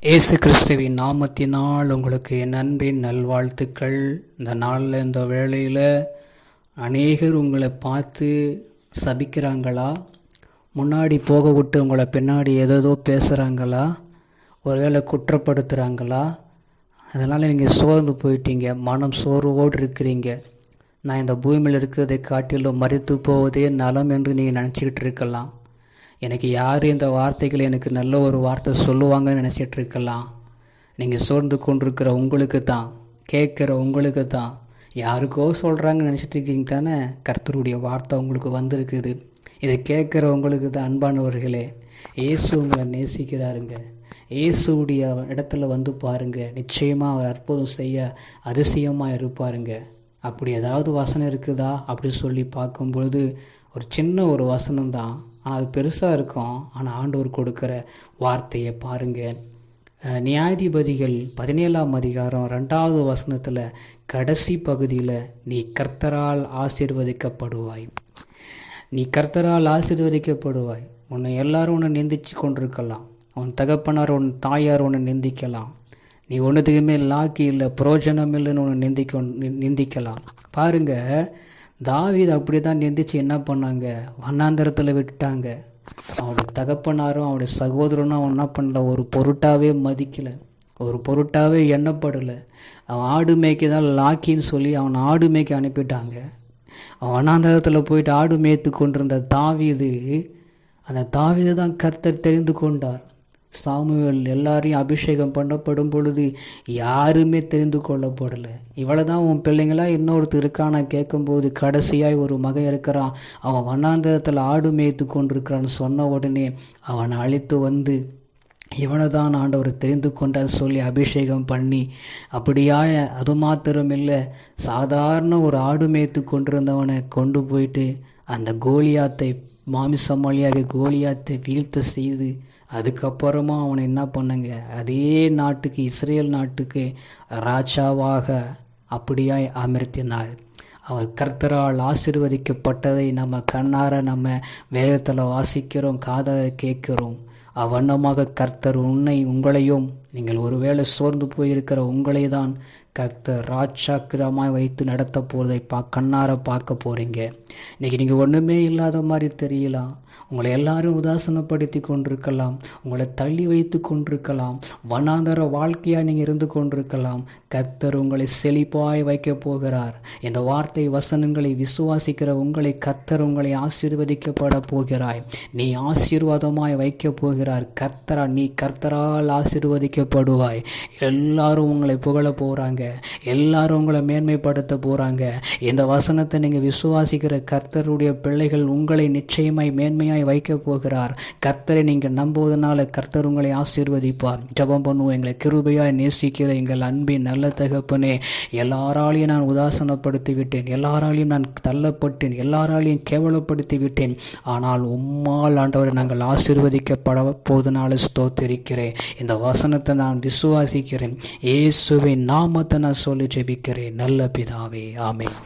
இயேசு கிறிஸ்துவின் நாமத்தினால் உங்களுக்கு என் அன்பின் நல்வாழ்த்துக்கள். இந்த நாளில் இந்த வேளையில் அநேகர் உங்களை பார்த்து சபிக்கிறாங்களா? முன்னாடி போக விட்டு உங்களை பின்னாடி ஏதோ பேசுகிறாங்களா? ஒருவேளை குற்றப்படுத்துகிறாங்களா? அதனால் நீங்கள் சோர்ந்து போயிட்டீங்க, மனம் சோர்வோடு இருக்கிறீங்க. நான் இந்த பூமியில் இருக்கிறதை காட்டிலும் மரித்து போவதே நலம் என்று நீங்கள் நினச்சிக்கிட்டு இருக்கலாம். எனக்கு யார் இந்த வார்த்தைகள் எனக்கு நல்ல ஒரு வார்த்தை சொல்லுவாங்கன்னு நினச்சிட்டு இருக்கலாம். நீங்கள் சோர்ந்து கொண்டிருக்கிற உங்களுக்கு தான், கேட்குற உங்களுக்கு தான், யாருக்கோ சொல்கிறாங்கன்னு நினச்சிட்டு இருக்கீங்க தானே. கர்த்தருடைய வார்த்தை உங்களுக்கு வந்திருக்குது. இதை கேட்குற உங்களுக்கு தான். அன்பானவர்களே, இயேசு உங்களை நேசிக்கிறாருங்க. இயேசுடைய இடத்துல வந்து பாருங்கள், நிச்சயமாக அவர் அற்புதம் செய்ய அதிசயமாக இருப்பாருங்க. அப்படி ஏதாவது வசனம் இருக்குதா அப்படி சொல்லி பார்க்கும்பொழுது ஒரு சின்ன ஒரு வசனம் தான், ஆனால் அது பெருசாக இருக்கும். ஆனால் ஆண்டவர் கொடுக்குற வார்த்தையை பாருங்கள். நியாயாதிபதிகள் 17ஆம் அதிகாரம் 2வது வசனத்தில் கடைசி பகுதியில், நீ கர்த்தரால் ஆசீர்வதிக்கப்படுவாய், நீ கர்த்தரால் ஆசீர்வதிக்கப்படுவாய். உன்னை எல்லாரும் உன்னை நிந்திச்சு கொண்டிருக்கலாம், உன் தகப்பனார் உன் தாயார் உன்னை நிந்திக்கலாம், நீ ஒன்றுத்துக்குமே லாக்கி இல்லை புரோஜனம் இல்லைன்னு ஒன்று நிந்திக்கலாம். பாருங்கள், தாவீது அப்படி தான் நிந்திச்சு என்ன பண்ணாங்க, வண்ணாந்தரத்தில் விட்டுட்டாங்க. அவனுடைய தகப்பனாரும் அவனுடைய சகோதரனும் அவன் என்ன பண்ணல, ஒரு பொருட்டாகவே மதிக்கலை, ஒரு பொருட்டாகவே எண்ணப்படலை. அவன் ஆடு மேய்க்க தான் லாக்கின்னு சொல்லி அவன் ஆடு மேய்க்க அனுப்பிட்டாங்க. அவன் வண்ணாந்தரத்தில் போயிட்டு ஆடு மேய்த்து கொண்டிருந்த தாவீது, அந்த தாவீது தான் கர்த்தர் தெரிந்து கொண்டார். சாமுவேல் எல்லாரையும் அபிஷேகம் பண்ணப்படும் பொழுது யாருமே தெரிந்து கொள்ளப்படலை. இவ்வளோ தான் உன் பிள்ளைங்களா இன்னொருத்தர் இருக்கானா கேட்கும்போது, கடைசியாய் ஒரு மகன் இருக்கிறான், அவன் வண்ணாந்தரத்தில் ஆடு மேய்த்து கொண்டிருக்கிறான்னு சொன்ன உடனே அவனை அழைத்து வந்து இவனை தான் ஆண்டவர் தெரிந்து கொண்டான்னு சொல்லி அபிஷேகம் பண்ணி, அப்படியா அது மாத்திரம் இல்லை, சாதாரண ஒரு ஆடு மேய்த்து கொண்டிருந்தவனை கொண்டு போயிட்டு அந்த கோலியாத்தை, மாமிசமாளியாக கோலியாத்தை வீழ்த்த செய்து, அதுக்கப்புறமா அவனை என்ன பண்ணுங்க, அதே நாட்டுக்கு, இஸ்ரேல் நாட்டுக்கு ராஜாவாக அப்படியாய் அமர்த்தினார். அவர் கர்த்தரால் ஆசீர்வதிக்கப்பட்டதை நம்ம கண்ணார நம்ம வேதத்தில் வாசிக்கிறோம், காதார கேட்கிறோம். அவ்வண்ணமாக கர்த்தர் உங்களையும், நீங்கள் ஒருவேளை சோர்ந்து போயிருக்கிற உங்களை தான் கர்த்தர் ராஜாக்கிரமாய் வைத்து நடத்த போகிறதை கண்ணார பார்க்க போகிறீங்க. இன்றைக்கி நீங்கள் ஒன்றுமே இல்லாத மாதிரி தெரியலாம், உங்களை எல்லாரும் உதாசனப்படுத்தி கொண்டிருக்கலாம், உங்களை தள்ளி வைத்து கொண்டிருக்கலாம், வண்ணாந்தர வாழ்க்கையாக நீங்கள் இருந்து கொண்டிருக்கலாம். கர்த்தர் உங்களை செழிப்பாய் வைக்க போகிறார். இந்த வார்த்தை வசனங்களை விசுவாசிக்கிற உங்களை கர்த்தர் உங்களை ஆசீர்வதிக்கப்பட போகிறாய். நீ ஆசீர்வாதமாய் வைக்க போகிறார் கர்த்தரா. நீ கர்த்தரால் ஆசீர்வதிக்கப்படுவாய். எல்லாரும் உங்களை புகழ போகிறாங்க, எல்லாரும் உங்களை மேன்மைப்படுத்த போகிறாங்க. இந்த வசனத்தை நீங்கள் விசுவாசிக்கிற கர்த்தருடைய பிள்ளைகள் உங்களை நிச்சயமாய் மேன்மையாய் வைக்க போகிறார். கர்த்தரை நீங்கள் நம்புவதனால கர்த்தர் உங்களை ஆசீர்வதிப்பார். ஜெபம் பண்ணுவோம். எங்களை கிருபையாய் நேசிக்கிற எங்கள் அன்பின் நல்ல தகப்பனே, எல்லாராலையும் நான் உதாசனப்படுத்தி விட்டேன், எல்லாராலையும் நான் தள்ளப்பட்டேன், எல்லாராலையும் கேவலப்படுத்தி விட்டேன். ஆனால் உம்மால் ஆண்டவரை நாங்கள் ஆசீர்வதிக்கப்பட போவதனால ஸ்தோத்திரிக்கிறேன். இந்த வசனத்தை நான் விசுவாசிக்கிறேன். இயேசுவின் நாமத்தை நான் சொல்லி ஜெபிக்கிறேன் நல்ல பிதாவே, ஆமென்.